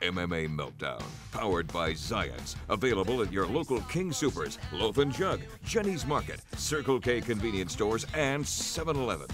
MMA Meltdown, powered by Zions. Available at your local King Soopers, Loaf and Jug, Jenny's Market, Circle K convenience stores, and 7-Eleven.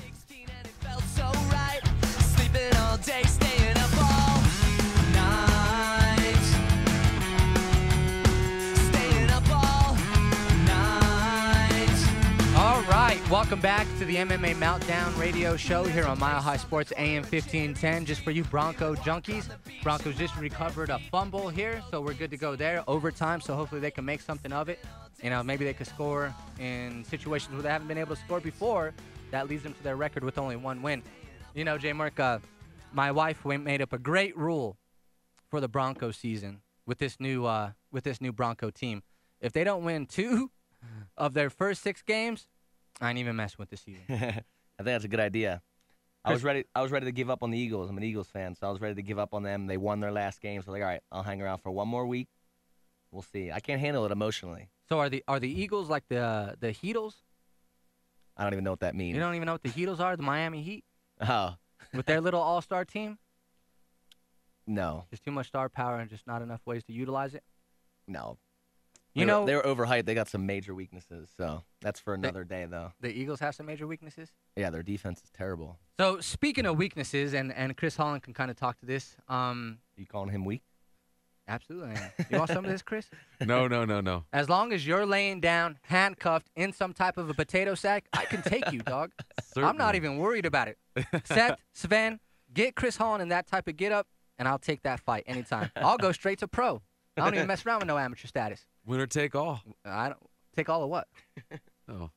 Welcome back to the MMA Meltdown Radio Show here on Mile High Sports AM 1510. Just for you Bronco junkies, Broncos just recovered a fumble here, so we're good to go there. Overtime, so hopefully they can make something of it. You know, maybe they could score in situations where they haven't been able to score before. That leads them to their record with only one win. You know, J. Mark, my wife made up a great rule for the Bronco season with this new Bronco team. If they don't win 2 of their first 6 games, I ain't even messing with the season. I think that's a good idea. I was ready to give up on the Eagles. I'm an Eagles fan, so I was ready to give up on them. They won their last game, so like, all right, I'll hang around for one more week. We'll see. I can't handle it emotionally. So are the Eagles like the Heatles? I don't even know what that means. You don't even know what the Heatles are? The Miami Heat? Oh. With their little all-star team? No. Just too much star power and just not enough ways to utilize it? No. They were overhyped. They got some major weaknesses, so that's for another day, though. The Eagles have some major weaknesses? Yeah, their defense is terrible. So speaking of weaknesses, and Chris Holland can kind of talk to this. You calling him weak? Absolutely. You want some of this, Chris? No. As long as you're laying down, handcuffed, in some type of a potato sack, I can take you, dog. Certainly. I'm not even worried about it. Seth, Sven, get Chris Holland in that type of get-up, and I'll take that fight anytime. I'll go straight to pro. I don't even mess around with no amateur status. Winner take all. I don't take all of what? Oh,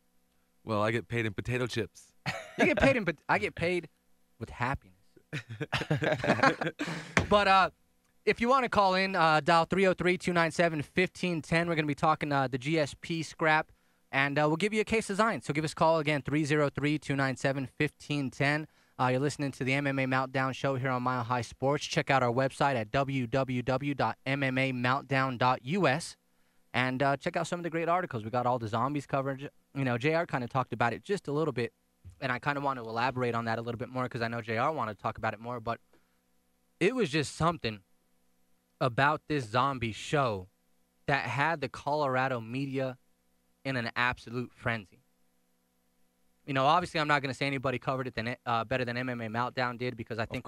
well, I get paid in potato chips. You get paid I get paid with happiness. But if you want to call in, dial 303-297-1510. We're going to be talking the GSP scrap, and we'll give you a case of Zions. So give us a call again, 303-297-1510. You're listening to the MMA Meltdown Show here on Mile High Sports. Check out our website at www.mmameltdown.us. And check out some of the great articles. We got all the zombies coverage. You know, JR kind of talked about it just a little bit, and I kind of want to elaborate on that a little bit more because I know JR wanted to talk about it more. But it was just something about this zombie show that had the Colorado media in an absolute frenzy. You know, obviously, I'm not going to say anybody covered it better than MMA Meltdown did because I think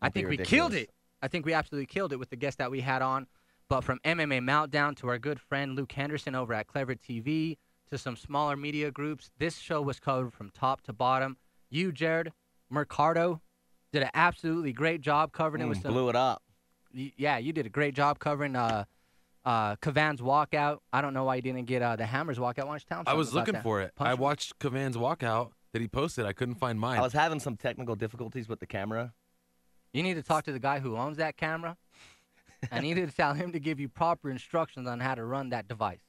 I think we killed it. I think we absolutely killed it with the guest that we had on. But from MMA Meltdown to our good friend Luke Henderson over at Clever TV to some smaller media groups, this show was covered from top to bottom. You, Jared Mercado, did an absolutely great job covering it. Blew it up. Yeah, you did a great job covering Kavan's walkout. I don't know why you didn't get the Hammers walkout. Why don't you tell him I was looking that? for it. I watched Kavan's walkout that he posted. I couldn't find mine. I was having some technical difficulties with the camera. You need to talk to the guy who owns that camera. I needed to tell him to give you proper instructions on how to run that device.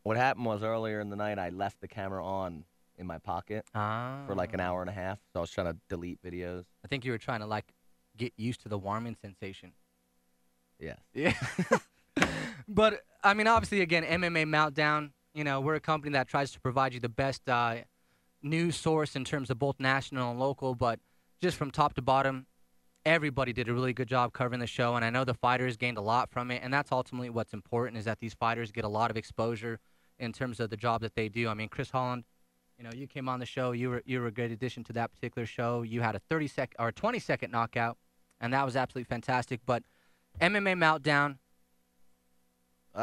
What happened was earlier in the night, I left the camera on in my pocket for like an hour and a half. So I was trying to delete videos. I think you were trying to, like, get used to the warming sensation. Yes. Yeah. But, I mean, obviously, again, MMA Meltdown, you know, we're a company that tries to provide you the best news source in terms of both national and local. But just from top to bottom, everybody did a really good job covering the show, and I know the fighters gained a lot from it, and that's ultimately what's important is that these fighters get a lot of exposure in terms of the job that they do. I mean, Chris Holland, you know, you came on the show. You were a great addition to that particular show. You had a 20-second knockout, and that was absolutely fantastic. But MMA Meltdown,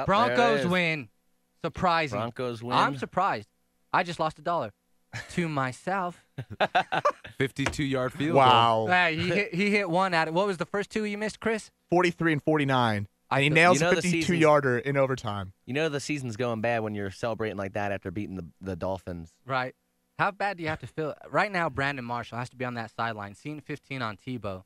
Broncos win. Surprising. Broncos win. I'm surprised. I just lost $1 to myself. 52-yard field goal. Wow. He hit one at it. What was the first 2 you missed, Chris? 43 and 49. And he nails a 52-yarder in overtime. You know the season's going bad when you're celebrating like that after beating the Dolphins. Right. How bad do you have to feel? Right now, Brandon Marshall has to be on that sideline, seeing 15 on Tebow,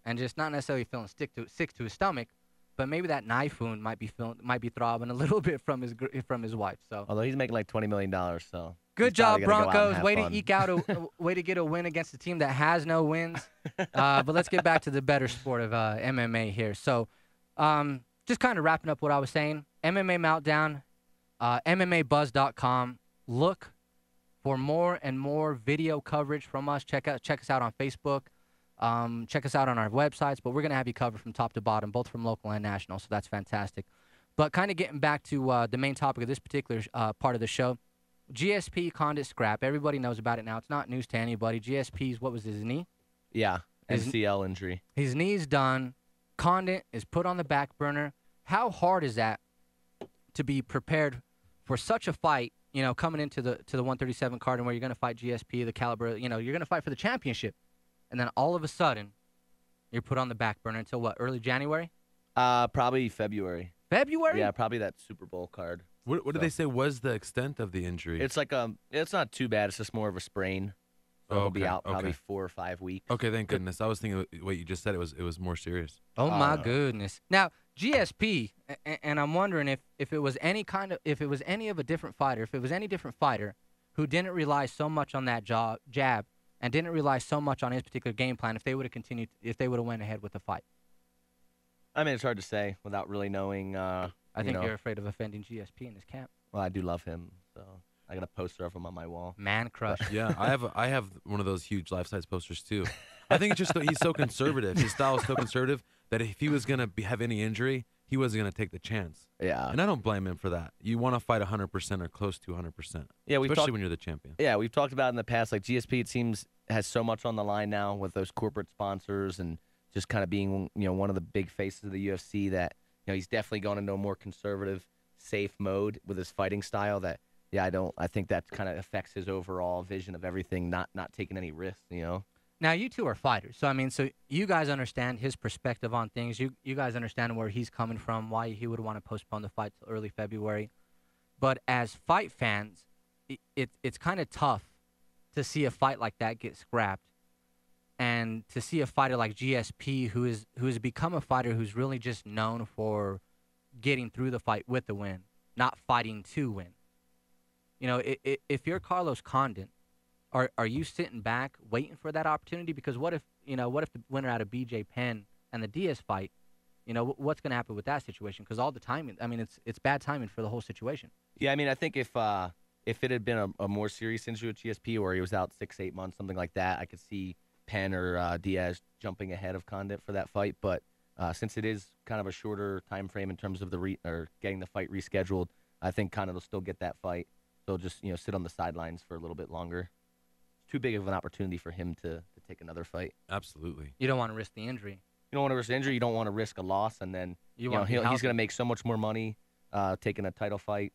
and just not necessarily feeling sick to his stomach, but maybe that knife wound might be throbbing a little bit from his wife. So. Although he's making like $20 million, so. Good job, Broncos. Way to eke out way to get a win against a team that has no wins. But let's get back to the better sport of MMA here. So, just kind of wrapping up what I was saying. MMA Meltdown, MMABuzz.com. Look for more and more video coverage from us. Check us out on Facebook. Check us out on our websites, but we're going to have you covered from top to bottom, both from local and national, so that's fantastic. But kind of getting back to the main topic of this particular part of the show, GSP Condit scrap. Everybody knows about it now. It's not news to anybody. GSP's, what was his knee? Yeah, MCL injury. His knee's done. Condit is put on the back burner. How hard is that to be prepared for such a fight, coming into the 137 card and where you're going to fight GSP, the caliber, you're going to fight for the championship. And then all of a sudden, you're put on the back burner until what, early January? Probably February. February? Yeah, probably that Super Bowl card. What did they say was the extent of the injury? It's like it's not too bad. It's just more of a sprain. So he'll be out probably 4 or 5 weeks. Okay, thank goodness. I was thinking what you just said. It was more serious. Oh my goodness. Now GSP, and I'm wondering if it was any of a different fighter, if it was any different fighter who didn't rely so much on that jab and didn't rely so much on his particular game plan, if they would have continued, if they would have went ahead with the fight. I mean, it's hard to say without really knowing. I think you're afraid of offending GSP in this camp. Well, I do love him, so I got a poster of him on my wall. Man crush. Yeah, I have one of those huge life-size posters too. I think it's just that he's so conservative. His style is so conservative that if he was gonna have any injury, he wasn't gonna take the chance. Yeah, and I don't blame him for that. You want to fight 100% or close to 100%. Yeah, especially when you're the champion. Yeah, we've talked about in the past. Like GSP, it seems has so much on the line now with those corporate sponsors and just kind of being one of the big faces of the UFC. That he's definitely gone into a more conservative, safe mode with his fighting style. That I think that kind of affects his overall vision of everything. Not taking any risks. Now, you two are fighters, so you guys understand his perspective on things. You guys understand where he's coming from, why he would want to postpone the fight till early February. But as fight fans, it's kind of tough to see a fight like that get scrapped, and to see a fighter like GSP, who has become a fighter who's really just known for getting through the fight with the win, not fighting to win. If you're Carlos Condit, are you sitting back waiting for that opportunity? Because what if the winner out of BJ Penn and the Diaz fight, what's going to happen with that situation? Because all the timing, I mean, it's bad timing for the whole situation. Yeah, I mean, I think if it had been a more serious injury with GSP, or he was out 6-8 months, something like that, I could see Penn or Diaz jumping ahead of Condit for that fight. But since it is kind of a shorter time frame in terms of getting the fight rescheduled, I think Condit will still get that fight. So just sit on the sidelines for a little bit longer. Too big of an opportunity for him to take another fight. Absolutely. You don't want to risk the injury. You don't want to risk the injury. You don't want to risk a loss, and then he's going to make so much more money taking a title fight,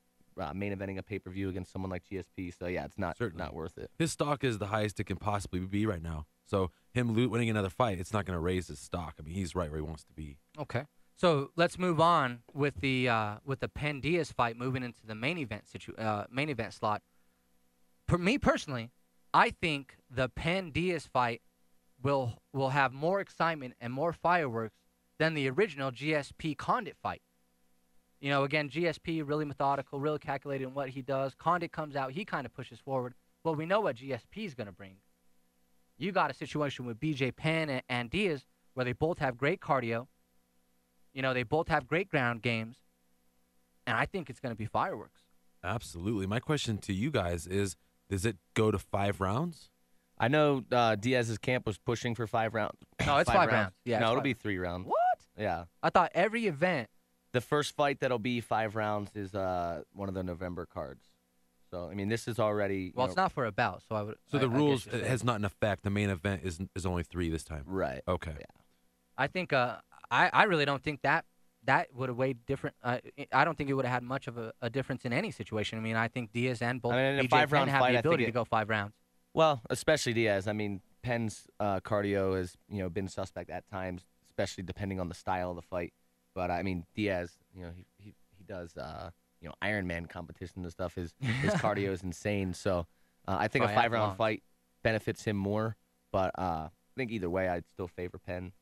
main eventing a pay-per-view against someone like GSP. So yeah, it's not worth it. His stock is the highest it can possibly be right now. So him winning another fight, it's not going to raise his stock. I mean, he's right where he wants to be. Okay. So let's move on with the Penn Diaz fight, moving into the main event slot. For me personally, I think the Penn Diaz fight will have more excitement and more fireworks than the original GSP Condit fight. Again, GSP really methodical, really calculated in what he does. Condit comes out, he kind of pushes forward. Well, we know what GSP is going to bring. You got a situation with BJ Penn and Diaz where they both have great cardio. They both have great ground games, and I think it's going to be fireworks. Absolutely. My question to you guys is, does it go to 5 rounds? I know Diaz's camp was pushing for 5 rounds. No, it's 5 rounds. Yeah, no, it'll be 3 rounds. What? Yeah. I thought every event. The first fight that'll be 5 rounds is one of the November cards. So, I mean, this is already... Well, it's not for a bout, so I would... So the rules has not an effect. The main event is only 3 this time. Right. Okay. Yeah. I think... I really don't think that would have weighed different. I don't think it would have had much of a difference in any situation. I mean, I think Diaz and both BJ Penn have the ability to go 5 rounds. Well, especially Diaz. I mean, Penn's cardio has been suspect at times, especially depending on the style of the fight. But I mean, Diaz, he does Ironman competitions and stuff. His cardio is insane. So I think a 5-round fight benefits him more. But I think either way, I'd still favor Penn.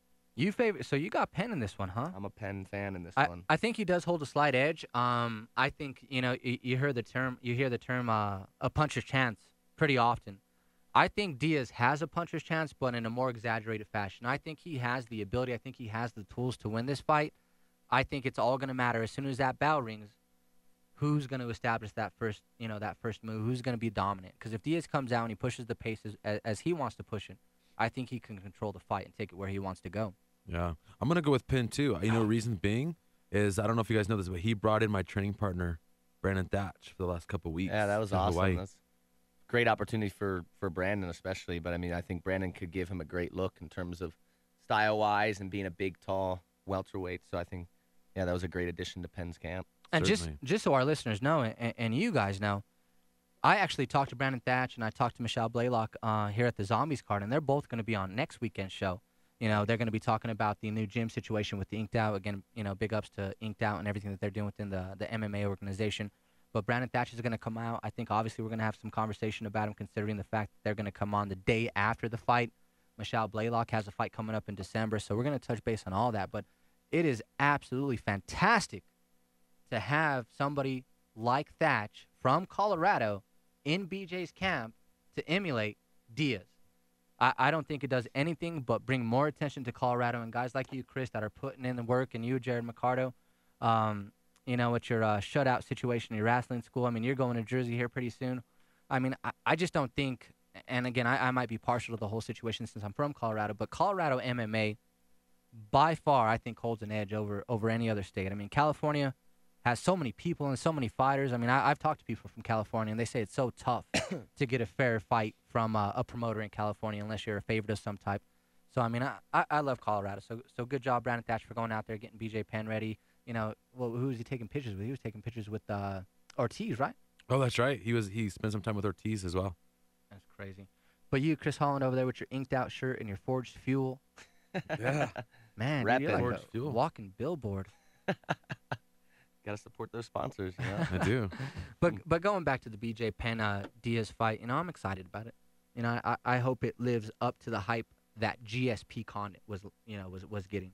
So you got Penn in this one, huh? I'm a Penn fan in this one. I think he does hold a slight edge. I think you hear the term a puncher's chance pretty often. I think Diaz has a puncher's chance, but in a more exaggerated fashion. I think he has the ability. I think he has the tools to win this fight. I think it's all going to matter as soon as that bell rings. Who's going to establish that first move? Who's going to be dominant? Because if Diaz comes out and he pushes the pace as he wants to push it, I think he can control the fight and take it where he wants to go. Yeah. I'm going to go with Penn, too. You know, reason being is, I don't know if you guys know this, but he brought in my training partner, Brandon Thatch, for the last couple of weeks. Yeah, that was awesome. Hawaii. That's a great opportunity for Brandon especially. But, I mean, I think Brandon could give him a great look in terms of style-wise and being a big, tall welterweight. So I think, yeah, that was a great addition to Penn's camp. And Certainly. just so our listeners know, and you guys know, I actually talked to Brandon Thatch and I talked to Michelle Blaylock here at the Zombies card, and they're both going to be on next weekend's show. You know, they're going to be talking about the new gym situation with the Inked Out. Again, you know, big ups to Inked Out and everything that they're doing within the MMA organization. But Brandon Thatch is going to come out. I think obviously we're going to have some conversation about him, considering the fact that they're going to come on the day after the fight. Michelle Blaylock has a fight coming up in December, so we're going to touch base on all that. But it is absolutely fantastic to have somebody like Thatch from Colorado in BJ's camp to emulate Diaz. I don't think it does anything but bring more attention to Colorado, and guys like you, Chris, that are putting in the work, and you, Jared McCardo, you know, with your shutout situation in your wrestling school. I mean, you're going to Jersey here pretty soon. I mean, I just don't think, and again, I might be partial to the whole situation since I'm from Colorado, but Colorado MMA, by far, I think holds an edge over any other state. I mean, California has so many people and so many fighters. I mean, I've talked to people from California, and they say it's so tough to get a fair fight from a promoter in California unless you're a favorite of some type. So, I mean, I love Colorado. So good job, Brandon Thatch, for going out there, getting BJ Penn ready. You know, well, who was he taking pictures with? He was taking pictures with Ortiz, right? Oh, that's right. He spent some time with Ortiz as well. That's crazy. But you, Chris Holland, over there with your Inked Out shirt and your Forged Fuel. Yeah. Man, dude, you're like Forged a Fuel. walking billboard. Got to support those sponsors. You know? I do. But going back to the BJ Penn Diaz fight, you know, I'm excited about it. You know, I hope it lives up to the hype that GSP Condit was getting.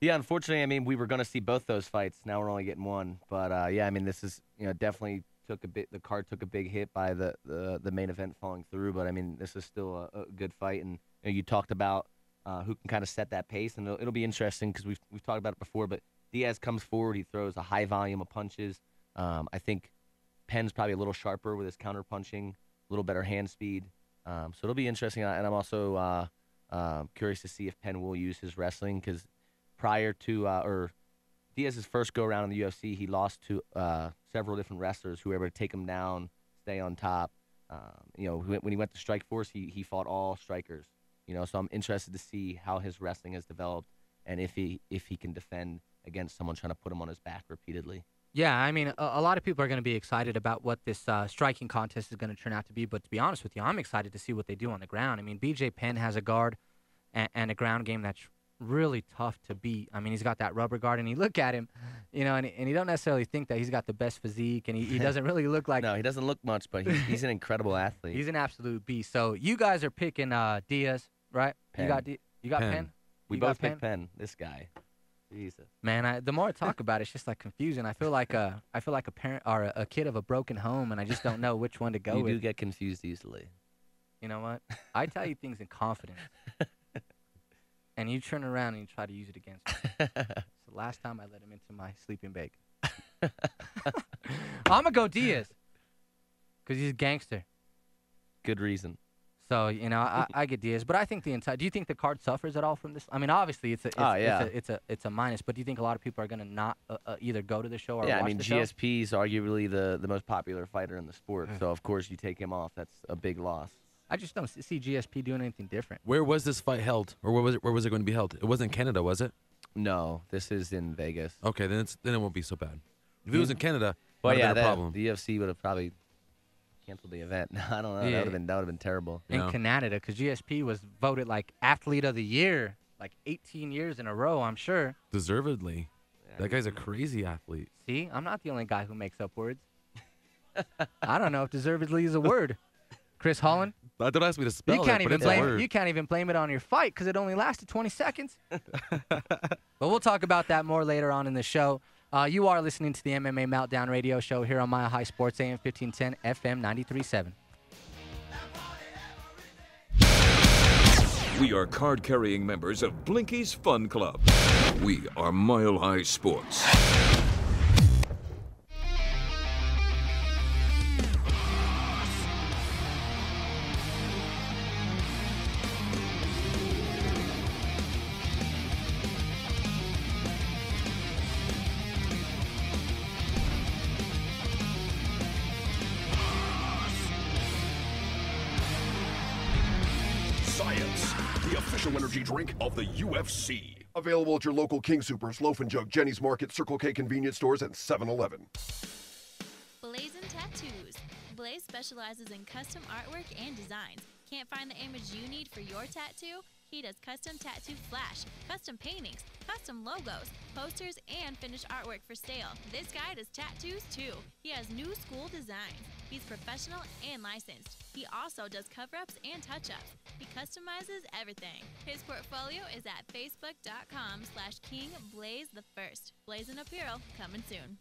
Yeah, unfortunately, I mean, we were going to see both those fights. Now we're only getting one. But, yeah, I mean, this is, you know, definitely the card took a big hit by the main event falling through. But, I mean, this is still a good fight. And you know, you talked about who can kind of set that pace. And it'll be interesting because we've talked about it before. But Diaz comes forward. He throws a high volume of punches. I think Penn's probably a little sharper with his counter punching, a little better hand speed. So it'll be interesting. And I'm also curious to see if Penn will use his wrestling because prior to Diaz's first go around in the UFC, he lost to several different wrestlers who were able to take him down, stay on top. You know, when he went to Strikeforce, he fought all strikers. You know, so I'm interested to see how his wrestling has developed and if he can defend against someone trying to put him on his back repeatedly. Yeah, I mean, a lot of people are going to be excited about what this striking contest is going to turn out to be. But to be honest with you, I'm excited to see what they do on the ground. I mean, BJ Penn has a guard and a ground game that's really tough to beat. I mean, he's got that rubber guard, and you look at him, you know, and you don't necessarily think that he's got the best physique, and he doesn't really look like. No, he doesn't look much, but he's an incredible athlete. He's an absolute beast. So you guys are picking Diaz, right? Penn. You got Penn. We both picked Penn. This guy. Jesus. Man, the more I talk about it, it's just like confusing. I feel like a parent or a kid of a broken home, and I just don't know which one to go with. You do get confused easily. You know what? I tell you things in confidence, and you turn around and you try to use it against me. It's the last time I let him into my sleeping bag. I'm gonna go Diaz, cause he's a gangster. Good reason. So, you know, I get Diaz, but I think do you think the card suffers at all from this? I mean, obviously it's a minus, but do you think a lot of people are going to not either go to the show or watch the show? Yeah, I mean, GSP is arguably the most popular fighter in the sport, so of course you take him off. That's a big loss. I just don't see GSP doing anything different. Where was this fight held, or where was it going to be held? It wasn't in Canada, was it? No, this is in Vegas. Okay, then it won't be so bad. If it was in Canada, well, yeah, problem. The UFC would have probably canceled the event. I don't know. Yeah. That would have been terrible. In Canada, because GSP was voted like Athlete of the Year like 18 years in a row, I'm sure. Deservedly. Yeah, that guy's a crazy athlete. See, I'm not the only guy who makes up words. I don't know if deservedly is a word. Chris Holland? Don't ask me to spell you can't it, even but it's a word. You can't even blame it on your fight because it only lasted 20 seconds. But we'll talk about that more later on in the show. You are listening to the MMA Meltdown Radio Show here on Mile High Sports, AM 1510, FM 93.7. We are card-carrying members of Blinky's Fun Club. We are Mile High Sports. Monster Energy drink of the UFC. Available at your local King Soopers, Loaf and Jug, Jenny's Market, Circle K convenience stores, and 7-Eleven. Blazin' Tattoos. Blaze specializes in custom artwork and designs. Can't find the image you need for your tattoo? He does custom tattoo flash, custom paintings, custom logos, posters, and finished artwork for sale. This guy does tattoos too. He has new school designs. He's professional and licensed. He also does cover-ups and touch-ups. He customizes everything. His portfolio is at facebook.com/KingBlaze1. Blazin' Apparel, coming soon.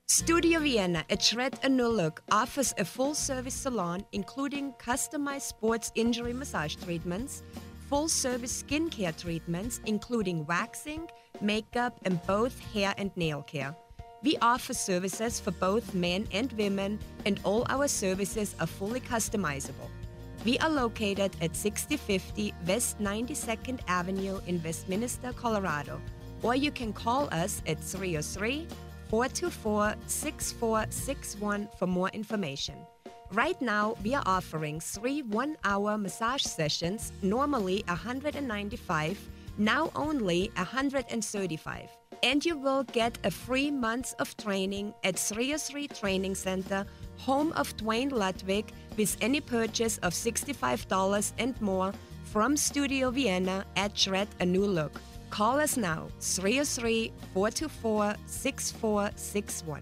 Studio Vienna at Shred a New Look offers a full-service salon including customized sports injury massage treatments, full-service skincare treatments including waxing, makeup, and both hair and nail care. We offer services for both men and women, and all our services are fully customizable. We are located at 6050 West 92nd Avenue in Westminster, Colorado, or you can call us at 303-424-6461 for more information. Right now, we are offering 3 one-hour massage sessions, normally $195, now only $135. And you will get a free month of training at 303 Training Center, home of Dwayne Ludwig, with any purchase of $65 and more from Studio Vienna at Shred a New Look. Call us now, 303-424-6461.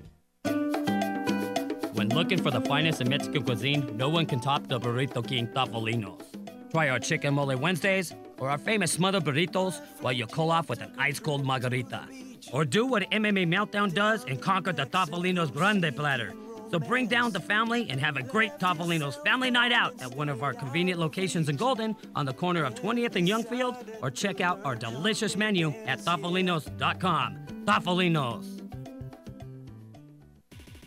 When looking for the finest in Mexican cuisine, no one can top the Burrito King Tafolinos. Try our Chicken Mole Wednesdays or our famous smothered burritos while you cool off with an ice-cold margarita. Or do what MMA Meltdown does and conquer the Tafolinos Grande platter. So bring down the family and have a great Tafolinos family night out at one of our convenient locations in Golden on the corner of 20th and Youngfield, or check out our delicious menu at tafolinos.com. Tafolinos.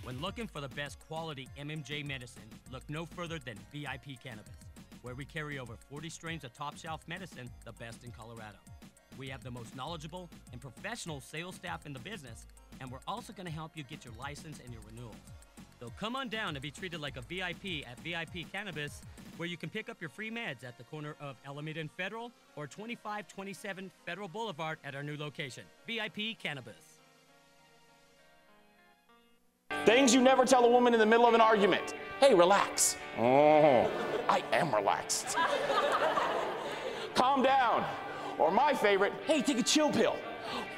When looking for the best quality MMJ medicine, look no further than VIP Cannabis, where we carry over 40 strains of top-shelf medicine, the best in Colorado. We have the most knowledgeable and professional sales staff in the business, and we're also going to help you get your license and your renewals. So come on down and be treated like a VIP at VIP Cannabis, where you can pick up your free meds at the corner of Alameda and Federal or 2527 Federal Boulevard at our new location, VIP Cannabis. Things you never tell a woman in the middle of an argument. Hey, relax. Oh, I am relaxed. Calm down. Or my favorite, hey, take a chill pill.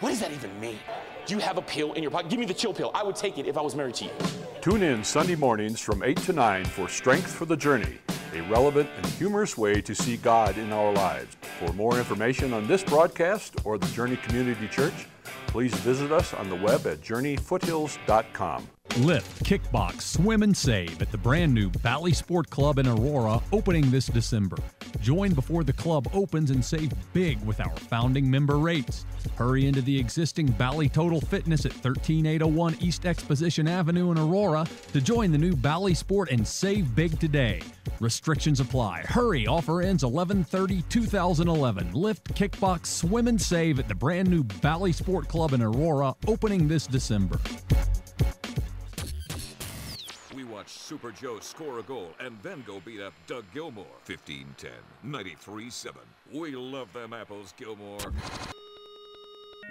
What does that even mean? Do you have a pill in your pocket? Give me the chill pill. I would take it if I was married to you. Tune in Sunday mornings from 8 to 9 for Strength for the Journey, a relevant and humorous way to see God in our lives. For more information on this broadcast or the Journey Community Church, please visit us on the web at journeyfoothills.com. Lift, kickbox, swim, and save at the brand new Valley Sport Club in Aurora, opening this December. Join before the club opens and save big with our founding member rates. Hurry into the existing Valley Total Fitness at 13801 East Exposition Avenue in Aurora to join the new Valley Sport and save big today. Restrictions apply. Hurry, offer ends 11/30/2011. Lift, kickbox, swim, and save at the brand new Valley Sport Club in Aurora, opening this December. Watch Super Joe score a goal and then go beat up Doug Gilmore. 15-10, 93-7. We love them apples, Gilmore.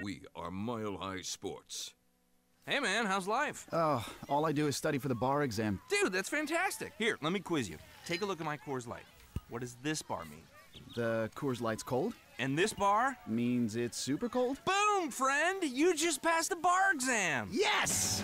We are Mile High Sports. Hey, man, how's life? Oh, all I do is study for the bar exam. Dude, that's fantastic. Here, let me quiz you. Take a look at my Coors Light. What does this bar mean? The Coors Light's cold? And this bar? Means it's super cold? Boom, friend! You just passed the bar exam! Yes!